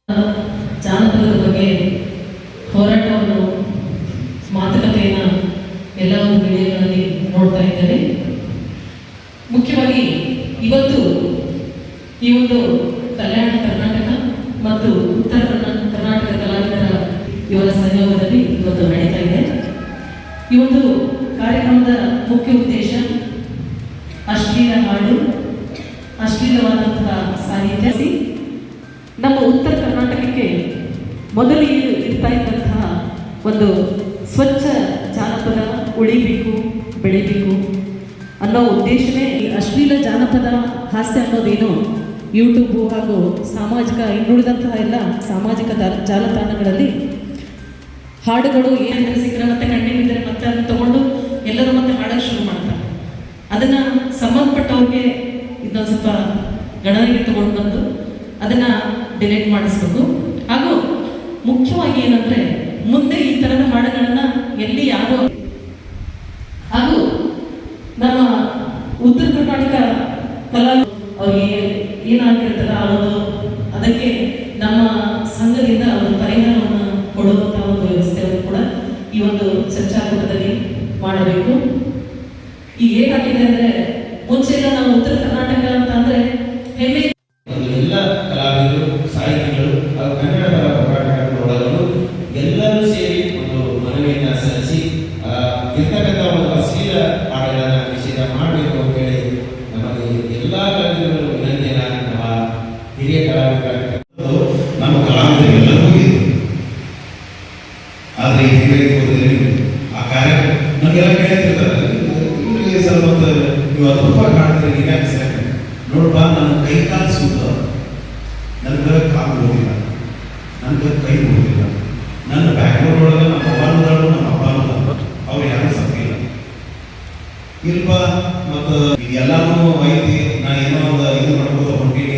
ಜಾನಪದದ ಬಗ್ಗೆ ಹೋರಾಟವನ್ನು ಮಾತುಕತೆಯನ್ನು ಎಲ್ಲ ಒಂದು ವಿಡಿಯೋಗಳಲ್ಲಿ ನೋಡ್ತಾ ಇದ್ದೇವೆ. ಮುಖ್ಯವಾಗಿ ಇವತ್ತು ಈ ಒಂದು ಕಲ್ಯಾಣ ಕರ್ನಾಟಕ ಮತ್ತು ಉತ್ತರ ಕರ್ನಾಟಕ ಕಲಾವಿದರ ಇವರ ಸಹಯೋಗದಲ್ಲಿ ಇವತ್ತು ನಡೀತಾ ಇದೆ. ಈ ಒಂದು ಕಾರ್ಯಕ್ರಮದ ಮುಖ್ಯ ಉದ್ದೇಶ ಅಶ್ಲೀಲ ಹಾಡು, ಅಶ್ಲೀಲವಾದಂತಹ ಸಾಹಿತ್ಯ ನಮ್ಮ ಉತ್ತರ ಕರ್ನಾಟಕಕ್ಕೆ ಮೊದಲು ಇರ್ತಾ ಇದ್ದಂತಹ ಒಂದು ಸ್ವಚ್ಛ ಜಾನಪದ ಉಳಿಬೇಕು, ಬೆಳಿಬೇಕು ಅನ್ನೋ ಉದ್ದೇಶನೇ ಈ ಅಶ್ಲೀಲ ಜಾನಪದ ಹಾಸ್ಯ ಅನ್ನೋದೇನು ಯೂಟ್ಯೂಬು ಹಾಗೂ ಸಾಮಾಜಿಕ ಇನ್ನುಳಿದಂತಹ ಎಲ್ಲ ಸಾಮಾಜಿಕ ಜಾಲತಾಣಗಳಲ್ಲಿ ಹಾಡುಗಳು ಏನಾದರೂ ಸಿಕ್ಕರೆ ಮತ್ತೆ ಕಣ್ಣಿದ್ದರೆ ಮತ್ತೆ ಅದನ್ನು ತಗೊಂಡು ಎಲ್ಲರೂ ಮತ್ತೆ ಹಾಡೋಕ್ಕೆ ಶುರು ಮಾಡ್ತಾರೆ. ಅದನ್ನು ಸಂಬಂಧಪಟ್ಟವ್ರಿಗೆ ಇದೊಂದು ಸ್ವಲ್ಪ ಗಣನೆಗೆ ತಗೊಂಡು ಬಂದು ಅದನ್ನು ಡಿಲೀಟ್ ಮಾಡಿಸ್ಬೇಕು. ಹಾಗೂ ಮುಖ್ಯವಾಗಿ ಏನಂದರೆ ಮುಂದೆ ಈ ಥರದ ಹಾಡುಗಳನ್ನು ಎಲ್ಲಿ ಯಾರು ಹಾಗೂ ನಮ್ಮ ಉತ್ತರ ಕರ್ನಾಟಕ ಕಲಾವಿದರು ಅವ್ರಿಗೆ ಏನಾಗಿರ್ತದ ಅದಕ್ಕೆ ನಮ್ಮ ಸಂಘದಿಂದ ಅವರು ಪರಿಹಾರವನ್ನು ಕೊಡುವಂಥ ಒಂದು ವ್ಯವಸ್ಥೆಯನ್ನು ಕೂಡ ಈ ಒಂದು ಚರ್ಚಾಕೂಟದಲ್ಲಿ ಮಾಡಬೇಕು. ಈಗ ಹೇಗಾಗಿದೆ ಅಂದರೆ ಮುಂಚೆಲ್ಲ ನಾವು ಉತ್ತರ ಕರ್ನಾಟಕ ಅಂತ ಅಂದರೆ ಹೆಮ್ಮೆ ಎಲ್ಲ ಕಲಾವಿದರು, ಸಾಹಿತಿಗಳು ಹಾಗೂ ಕನ್ನಡ ಹೋರಾಟಗಾರರು ಎಲ್ಲರೂ ಸೇರಿ ಒಂದು ಮನವಿಯನ್ನು ಸಲ್ಲಿಸಿ ಇರ್ತಕ್ಕಂಥ ಒಂದು ಅಶ್ಲೀಲ ಹಾಡುಗಳನ್ನು ನಿಷೇಧ ಮಾಡಬೇಕು ಅಂತ ಹೇಳಿ ನಮಗೆ ಎಲ್ಲ ಕಲಾವಿದರು ವಿನಂತಿಯನ್ನು ನಮ್ಮ ಹಿರಿಯ ಕಲಾವಿದರು ನಮ್ಮ ಕಲಾವಿದರಿಗೆಲ್ಲರೂ ಇದೆ. ಆದರೆ ಈ ಹಿರಿಯ ಆ ಕಾರ್ಯ ನಮಗೆಲ್ಲ ಕೇಳ್ತಿರ್ತಾರೆ, ಇವರಿಗೆ ಸ್ವಲ್ಪ ನೀವು 10 ರೂಪಾಯಿ ಕಾಣ್ತಾರೆ, ನೀವ್ಯಾಕೆ ಸರಿ ನೋಡ್ಬಾ, ನನ್ನ ಕೈ ಕಾಲು ಸೂತ, ನನಗೆ ಕಾಲು ಹೋಗಿಲ್ಲ, ನನಗೆ ಕೈ ಹೋಗಿಲ್ಲ, ನನ್ನ ಬ್ಯಾಕ್ಗ್ರೌಂಡ್ ಒಳಗೆ ನಮ್ಮ ಅವ್ವನದಾಳು ನಮ್ಮ ಅಪ್ಪನದ ಅವ್ರು ಯಾರು ಸತ್ತಿಲ್ಲ ಇಲ್ಪ. ಮತ್ತು ಎಲ್ಲಾನು ಐತಿ, ನಾ ಏನೋ ಒಂದು ಇದು ಮಾಡ್ಬೋದು ಹೊಂಟೀನಿ,